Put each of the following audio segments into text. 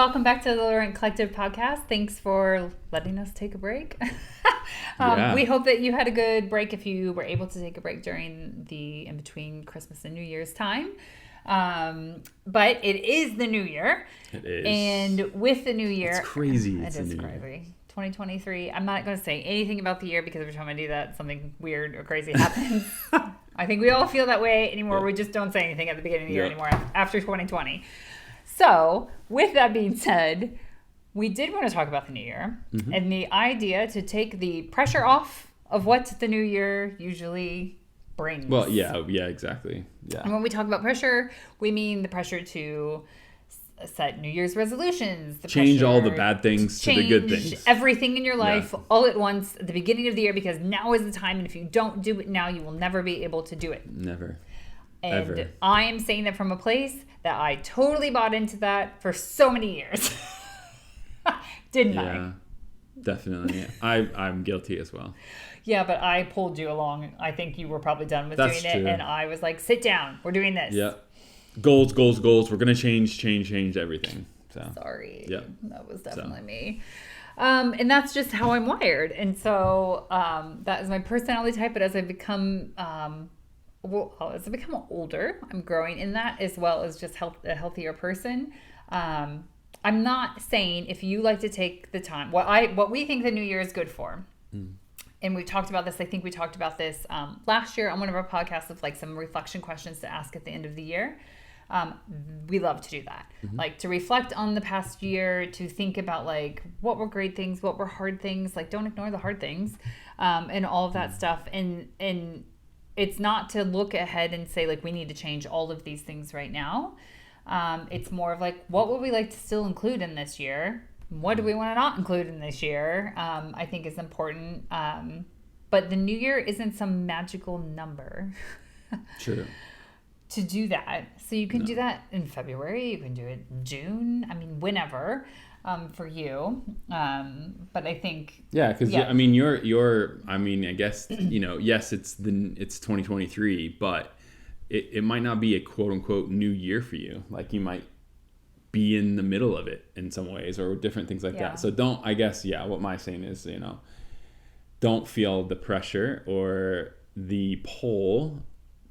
welcome back to the Laurent Collective podcast. Thanks for letting us take a break. We hope that you had a good break if you were able to take a break during the in between Christmas and New Year's time. But it is the new year. It is. And with the new year, it's crazy. It is crazy. 2023. I'm not going to say anything about the year because every time I do that, something weird or crazy happens. I think we all feel that way anymore. Yeah. We just don't say anything at the beginning of the year anymore after 2020. So, with that being said, we did want to talk about the new year and the idea to take the pressure off of what the new year usually brings. Well, yeah, exactly. Yeah. And when we talk about pressure, we mean the pressure to set New Year's resolutions. Change all the bad things to the good things. Everything in your life all at once at the beginning of the year because now is the time. And if you don't do it now, you will never be able to do it. Never. And Ever. I am saying that from a place that I totally bought into that for so many years. Didn't I? Yeah, definitely. I'm guilty as well. Yeah, but I pulled you along. I think you were probably done with doing it. And I was like, sit down. We're doing this. Yeah. Goals. We're going to change everything. So. Sorry. Yeah. That was definitely me. And that's just how I'm wired. And so that is my personality type. But as I become older, I'm growing in that as well as just a healthier person. I'm not saying if you like to take the time, what we think the new year is good for. And we talked about this. I think we talked about this last year on one of our podcasts of like some reflection questions to ask at the end of the year. We love to do that. Like to reflect on the past year, to think about like what were great things, what were hard things, like don't ignore the hard things, and all of that stuff. And it's not to look ahead and say like we need to change all of these things right now. It's more of like what would we like to still include in this year? What do we want to not include in this year? I think is important. But the new year isn't some magical number. True. To do that. So you can do that in February. You can do it in June. I mean, whenever for you. But I think... Yeah, because, I mean, I guess, yes, it's 2023, but it might not be a quote-unquote new year for you. Like, you might be in the middle of it in some ways or different things like that. So what my saying is, don't feel the pressure or the pull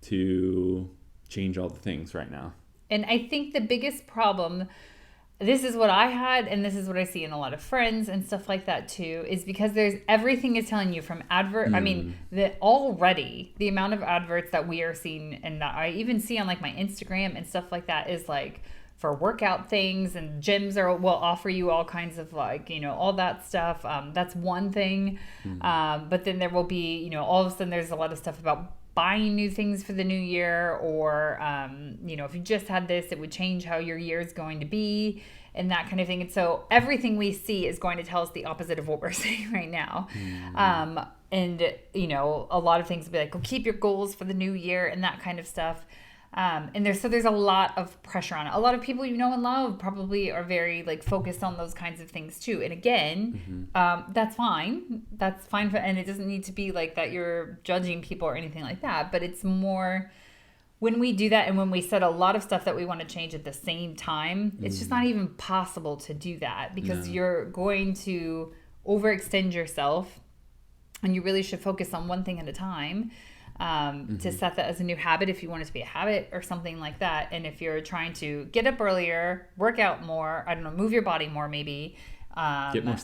to change all the things right now. And I think the biggest problem, this is what I had, and this is what I see in a lot of friends and stuff like that too, is because everything is telling you from advert. I mean, already the amount of adverts that we are seeing, and that I even see on like my Instagram and stuff like that, is like for workout things, and gyms will offer you all kinds of like, all that stuff. That's one thing. But then there will be, all of a sudden there's a lot of stuff about buying new things for the new year, or if you just had this, it would change how your year is going to be, and that kind of thing. And so everything we see is going to tell us the opposite of what we're saying right now. And a lot of things will be like, well, keep your goals for the new year and that kind of stuff. And there's a lot of pressure on it. A lot of people and love probably are very like focused on those kinds of things too. And again, that's fine. That's fine. And it doesn't need to be like that you're judging people or anything like that. But it's more when we do that and when we set a lot of stuff that we want to change at the same time, it's just not even possible to do that because you're going to overextend yourself, and you really should focus on one thing at a time. To set that as a new habit if you want it to be a habit or something like that. And if you're trying to get up earlier, work out more, move your body more maybe. Get more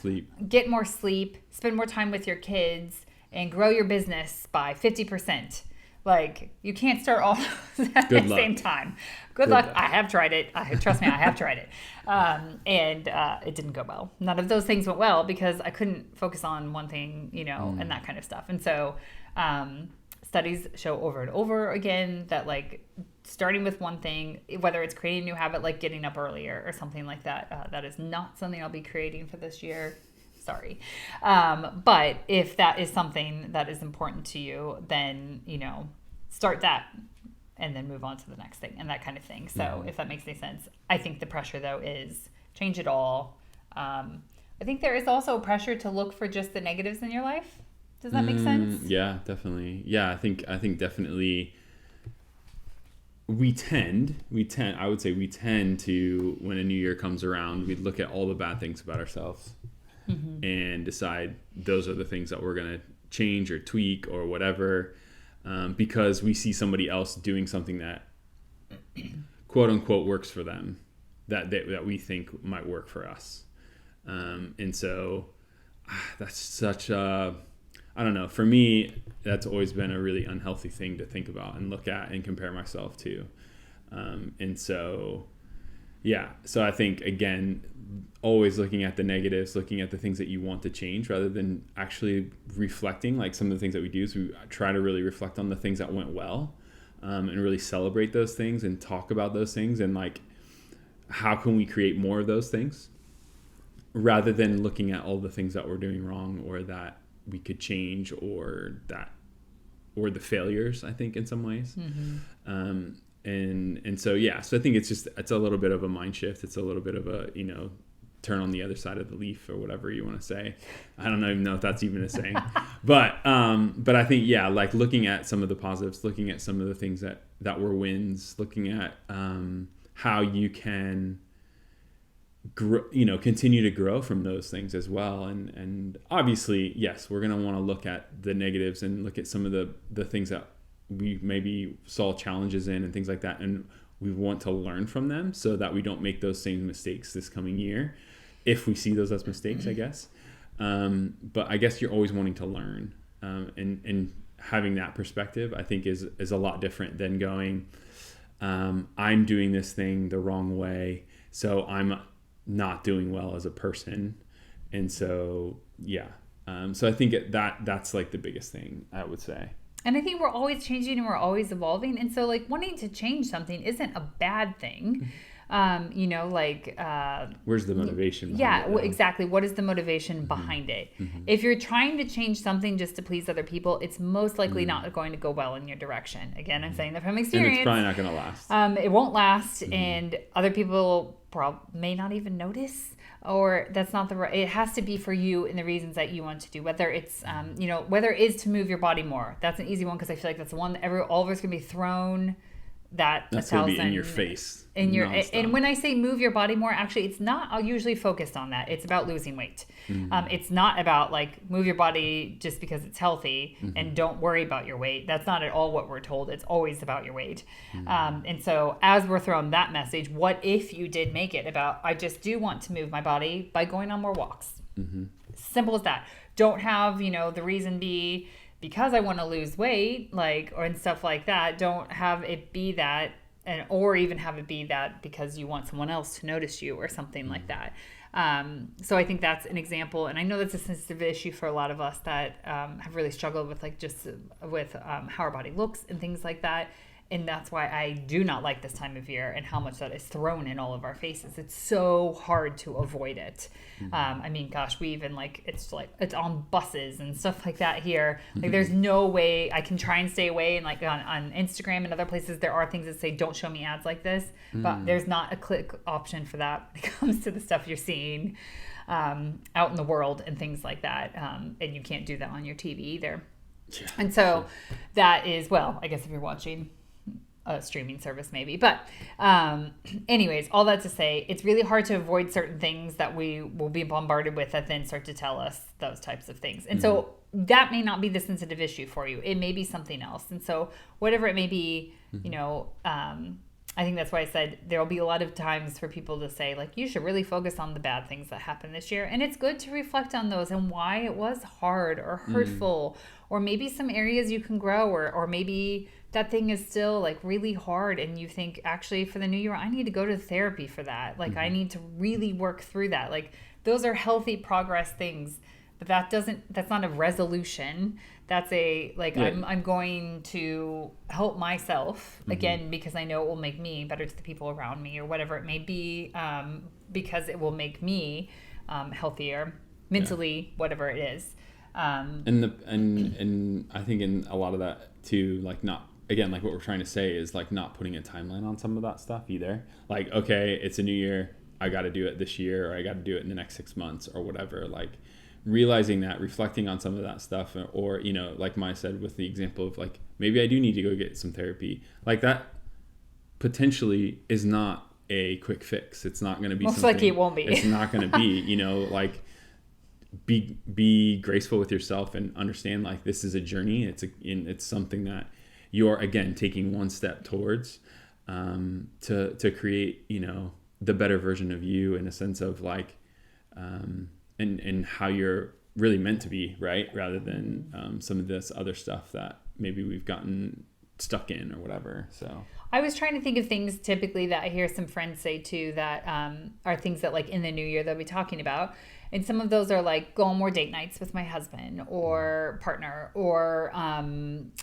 sleep, spend more time with your kids, and grow your business by 50%. Like, you can't start all at the same time. Good luck. I have tried it. Trust me, I have tried it. And it didn't go well. None of those things went well because I couldn't focus on one thing, and that kind of stuff. And so... studies show over and over again that like starting with one thing, whether it's creating a new habit like getting up earlier or something like that, that is not something I'll be creating for this year. Sorry. But if that is something that is important to you, then, start that and then move on to the next thing and that kind of thing. So if that makes any sense. I think the pressure though is change it all. I think there is also pressure to look for just the negatives in your life. Does that make sense? Yeah, definitely. Yeah, I think definitely I would say we tend to, when a new year comes around, we look at all the bad things about ourselves and decide those are the things that we're going to change or tweak or whatever, because we see somebody else doing something that quote unquote works for them, that we think might work for us. And so that's such a, I don't know, for me, that's always been a really unhealthy thing to think about and look at and compare myself to. And so, yeah, so I think, again, always looking at the negatives, looking at the things that you want to change rather than actually reflecting. Like some of the things that we do is we try to really reflect on the things that went well, and really celebrate those things and talk about those things and like, how can we create more of those things rather than looking at all the things that we're doing wrong or that we could change or the failures, I think, in some ways. And so, yeah, so I think it's a little bit of a mind shift. It's a little bit of a, turn on the other side of the leaf or whatever you want to say. I don't even know if that's even a saying, but I think, yeah, like looking at some of the positives, looking at some of the things that were wins, looking at, how you can grow, continue to grow from those things as well. And obviously, yes, we're going to want to look at the negatives and look at some of the things that we maybe saw challenges in and things like that. And we want to learn from them so that we don't make those same mistakes this coming year, if we see those as mistakes, I guess. But I guess you're always wanting to learn, and having that perspective, I think is a lot different than going, I'm doing this thing the wrong way, so I'm not doing well as a person. And so, yeah. So I think that's like the biggest thing, I would say. And I think we're always changing and we're always evolving. And so like wanting to change something isn't a bad thing. Where's the motivation behind yeah, it, exactly. What is the motivation behind it? If you're trying to change something just to please other people, it's most likely not going to go well in your direction. Again, I'm saying that from experience. And it's probably not going to last. It won't last, and other people may not even notice, or that's not the right. It has to be for you and the reasons that you want to do. Whether it's, whether it is to move your body more. That's an easy one because I feel like that's the one that all of us can be thrown. That's going to be in your face. And when I say move your body more, actually, it's not usually focused on that. It's about losing weight. It's not about like move your body just because it's healthy and don't worry about your weight. That's not at all what we're told. It's always about your weight. And so as we're thrown that message, what if you did make it about, I just do want to move my body by going on more walks. Simple as that. Don't have, the reason be because I want to lose weight, and stuff like that. Don't have it be that, or even have it be that because you want someone else to notice you or something like that. So I think that's an example, and I know that's a sensitive issue for a lot of us that have really struggled with how our body looks and things like that. And that's why I do not like this time of year and how much that is thrown in all of our faces. It's so hard to avoid it. We even it's on buses and stuff like that here. Like there's no way I can try and stay away. And on Instagram and other places, there are things that say, don't show me ads like this. But there's not a click option for that when it comes to the stuff you're seeing out in the world and things like that. And you can't do that on your TV either. Yeah. And so that is, I guess if you're watching a streaming service maybe, but anyways, all that to say, it's really hard to avoid certain things that we will be bombarded with that then start to tell us those types of things. And so that may not be the sensitive issue for you. It may be something else. And so whatever it may be, I think that's why I said there'll be a lot of times for people to say you should really focus on the bad things that happened this year. And it's good to reflect on those and why it was hard or hurtful, or maybe some areas you can grow, or maybe that thing is still really hard and you think, actually, for the new year, I need to go to therapy for that. I need to really work through that. Those are healthy progress things, but that's not a resolution. That's I'm going to help myself again, because I know it will make me better to the people around me, or whatever it may be, because it will make me healthier mentally, whatever it is. And I think in a lot of that too, what we're trying to say is not putting a timeline on some of that stuff either. Okay, it's a new year, I got to do it this year, or I got to do it in the next 6 months or whatever. Realizing that, reflecting on some of that stuff, or like Maya said with the example of maybe I do need to go get some therapy. That potentially is not a quick fix. It's not going to be most likely it won't be. It's not going to be, you know, like be graceful with yourself and understand like this is a journey. It's something that you're, again, taking one step towards, to create, you know, the better version of you, in a sense of like, and how you're really meant to be, right? Rather than some of this other stuff that maybe we've gotten stuck in or whatever. So I was trying to think of things typically that I hear some friends say too, that are things that like in the new year they'll be talking about. And some of those are like go on more date nights with my husband or partner, or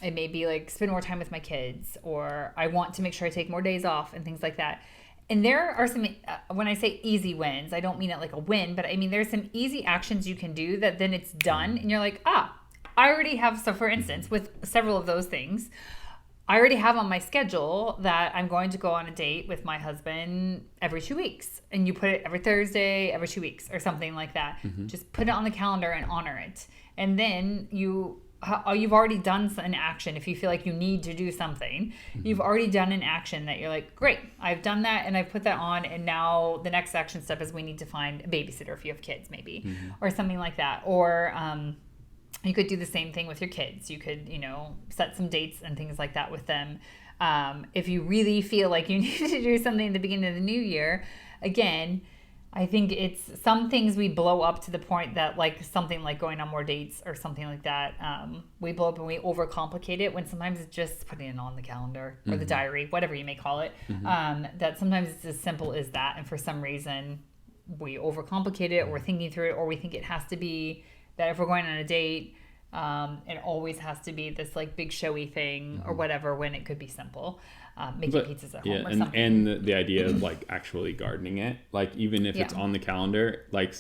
it may be like spend more time with my kids, or I want to make sure I take more days off and things like that. And there are some, when I say easy wins, I don't mean it like a win, but I mean there's some easy actions you can do that then it's done and you're like, I already have. So for instance, with several of those things, I already have on my schedule that I'm going to go on a date with my husband every 2 weeks. And you put it every Thursday, every 2 weeks or something like that. Mm-hmm. Just put it on the calendar and honor it. And then you've already done an action. If you feel like you need to do something, mm-hmm. you've already done an action that you're like, great, I've done that and I've put that on. And now the next action step is we need to find a babysitter if you have kids maybe, mm-hmm. or something like that. Or, you could do the same thing with your kids. You could, you know, set some dates and things like that with them. If you really feel like you need to do something at the beginning of the new year, again, I think it's some things we blow up to the point that like something like going on more dates or something like that, we blow up and we overcomplicate it, when sometimes it's just putting it on the calendar or mm-hmm. the diary, whatever you may call it. Mm-hmm. That sometimes it's as simple as that. And for some reason we overcomplicate it, or we're thinking through it, or we think it has to be that if we're going on a date, it always has to be this like big showy thing or whatever, when it could be simple. Making pizzas at home or something. And the idea of like actually gardening it, like even if it's on the calendar, like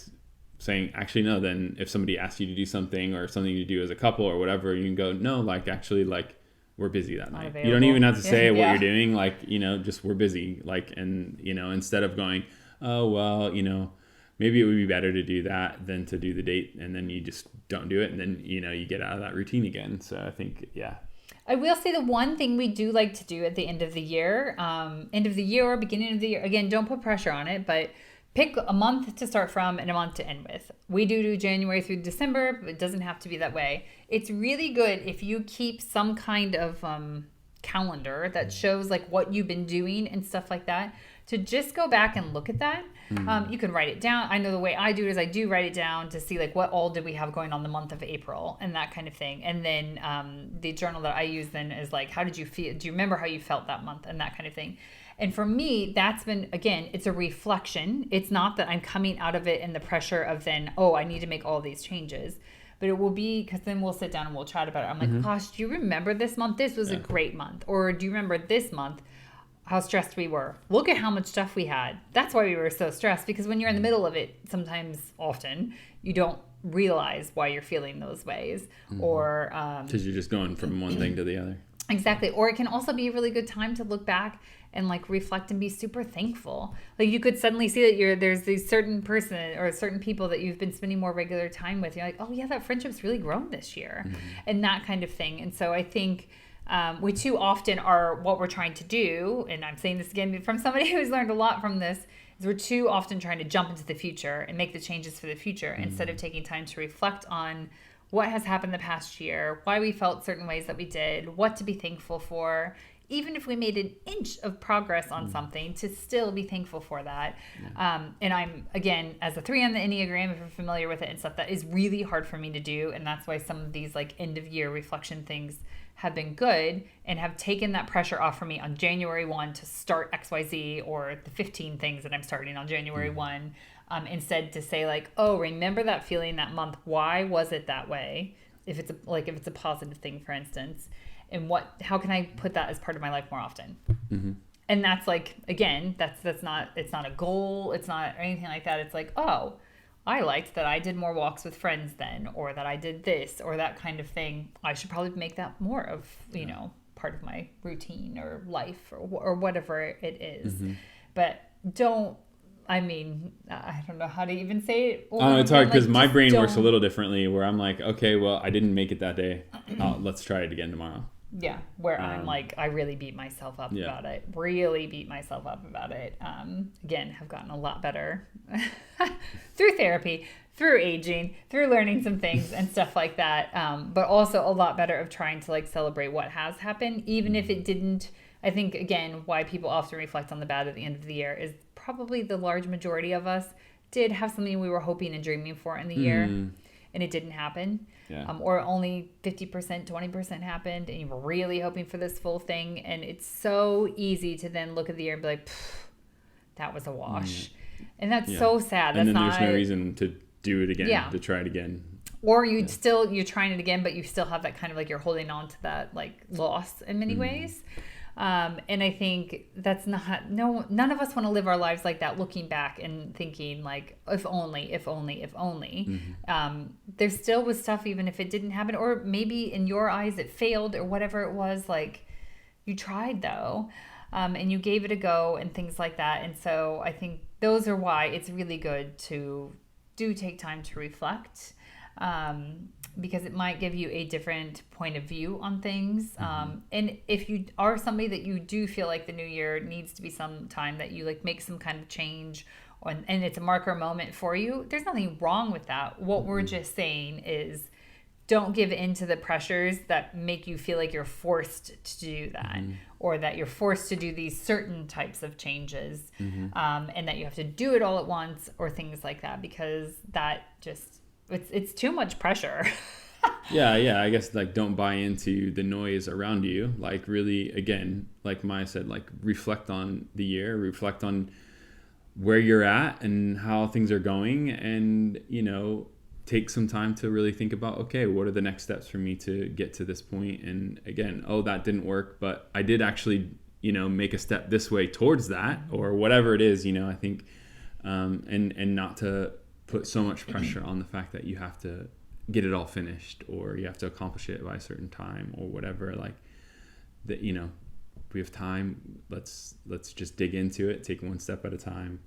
saying, actually, no, then if somebody asks you to do something or something to do as a couple or whatever, you can go, no, like actually, like we're busy that night. Available. You don't even have to say what you're doing. Like, you know, just we're busy. Like, and, you know, instead of going, oh, well, you know, maybe it would be better to do that than to do the date, and then you just don't do it, and then, you know, you get out of that routine again. So I think, I will say the one thing we do like to do at the end of the year or beginning of the year, again, don't put pressure on it, but pick a month to start from and a month to end with. We do January through December, but it doesn't have to be that way. It's really good if you keep some kind of calendar that shows like what you've been doing and stuff like that, to just go back and look at that. You can write it down. I know the way I do it is I do write it down to see like what all did we have going on the month of April and that kind of thing. And then the journal that I use then is like, how did you feel? Do you remember how you felt that month and that kind of thing? And for me, that's been, again, it's a reflection. It's not that I'm coming out of it in the pressure of then, I need to make all these changes. But it will be, because then we'll sit down and we'll chat about it. I'm like, gosh, do you remember this month? This was a great month. Or do you remember this month? How stressed we were. Look at how much stuff we had. That's why we were so stressed, because when you're in the middle of it, often, you don't realize why you're feeling those ways. Or because you're just going from one thing to the other. Exactly. Or it can also be a really good time to look back and like reflect and be super thankful. Like you could suddenly see that there's these certain person or certain people that you've been spending more regular time with. You're like, oh yeah, that friendship's really grown this year, and that kind of thing. And so I think we too often are, what we're trying to do, and I'm saying this again from somebody who's learned a lot from this, is we're too often trying to jump into the future and make the changes for the future instead of taking time to reflect on what has happened the past year, why we felt certain ways that we did, what to be thankful for. Even if we made an inch of progress on something, to still be thankful for that. And I'm, again, as a 3 on the Enneagram, if you're familiar with it and stuff, that is really hard for me to do. And that's why some of these like end of year reflection things have been good and have taken that pressure off for me on January 1 to start XYZ, or the 15 things that I'm starting on January 1. Instead to say like, remember that feeling that month. Why was it that way? If it's a positive thing, for instance. And how can I put that as part of my life more often? And that's like, again, it's not a goal. It's not anything like that. It's like, I liked that I did more walks with friends then, or that I did this or that kind of thing. I should probably make that more of, part of my routine or life or whatever it is. But I don't know how to even say it. It's hard because my brain works a little differently, where I'm like, okay, well, I didn't make it that day. Let's try it again tomorrow. Yeah, where I'm like, I really beat myself up about it. Really beat myself up about it. Again, have gotten a lot better through therapy, through aging, through learning some things and stuff like that. But also a lot better of trying to like celebrate what has happened, even if it didn't. I think, again, why people often reflect on the bad at the end of the year is probably the large majority of us did have something we were hoping and dreaming for in the year, and it didn't happen. Or only 50%, 20% happened, and you were really hoping for this full thing. And it's so easy to then look at the year and be like, that was a wash. And that's so sad. That's and then there's no reason to do it again, to try it again. Or you're trying it again, but you still have that kind of like you're holding on to that like loss in many ways. And I think that's none of us want to live our lives like that, looking back and thinking like, if only. There still was stuff, even if it didn't happen, or maybe in your eyes it failed or whatever it was, like you tried though, and you gave it a go and things like that. And so I think those are why it's really good to take time to reflect. Because it might give you a different point of view on things. And if you are somebody that you do feel like the new year needs to be some time that you like make some kind of change, and it's a marker moment for you, there's nothing wrong with that. What we're just saying is don't give in to the pressures that make you feel like you're forced to do that, or that you're forced to do these certain types of changes, and that you have to do it all at once or things like that, because that just... It's too much pressure. Yeah. I guess like don't buy into the noise around you. Like really, again, like Maya said, like reflect on the year, reflect on where you're at and how things are going, and take some time to really think about, okay, what are the next steps for me to get to this point? And again, that didn't work, but I did actually make a step this way towards that, or whatever it is. I think and not to put so much pressure on the fact that you have to get it all finished, or you have to accomplish it by a certain time, or whatever. Like that, we have time. Let's just dig into it. Take one step at a time.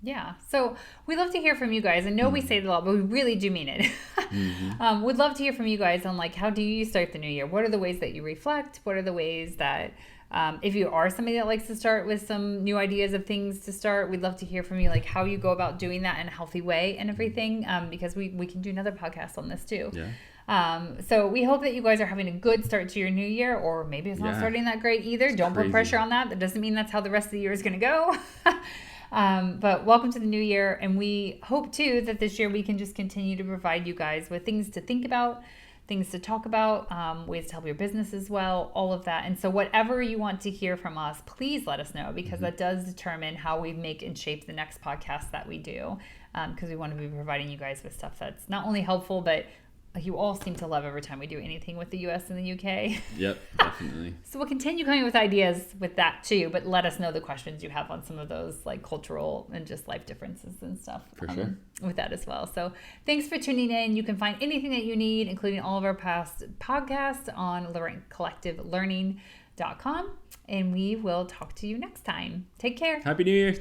Yeah. So we love to hear from you guys. I know we say it a lot, but we really do mean it. We'd love to hear from you guys on like, how do you start the new year? What are the ways that you reflect? What are the ways that, if you are somebody that likes to start with some new ideas of things to start, we'd love to hear from you, like how you go about doing that in a healthy way and everything, because we can do another podcast on this too. So we hope that you guys are having a good start to your new year, or maybe it's not starting that great either. Don't put pressure on that. That doesn't mean that's how the rest of the year is going to go. But welcome to the new year. And we hope too that this year we can just continue to provide you guys with things to think about, things to talk about, ways to help your business as well, all of that. And so whatever you want to hear from us, please let us know, because that does determine how we make and shape the next podcast that we do. Because we want to be providing you guys with stuff that's not only helpful, but you all seem to love every time we do anything with the US and the UK. Yep, definitely. So we'll continue coming with ideas with that too, but let us know the questions you have on some of those like cultural and just life differences and stuff. For sure. With that as well. So thanks for tuning in. You can find anything that you need, including all of our past podcasts, on collectivelearning.com. And we will talk to you next time. Take care. Happy New Year.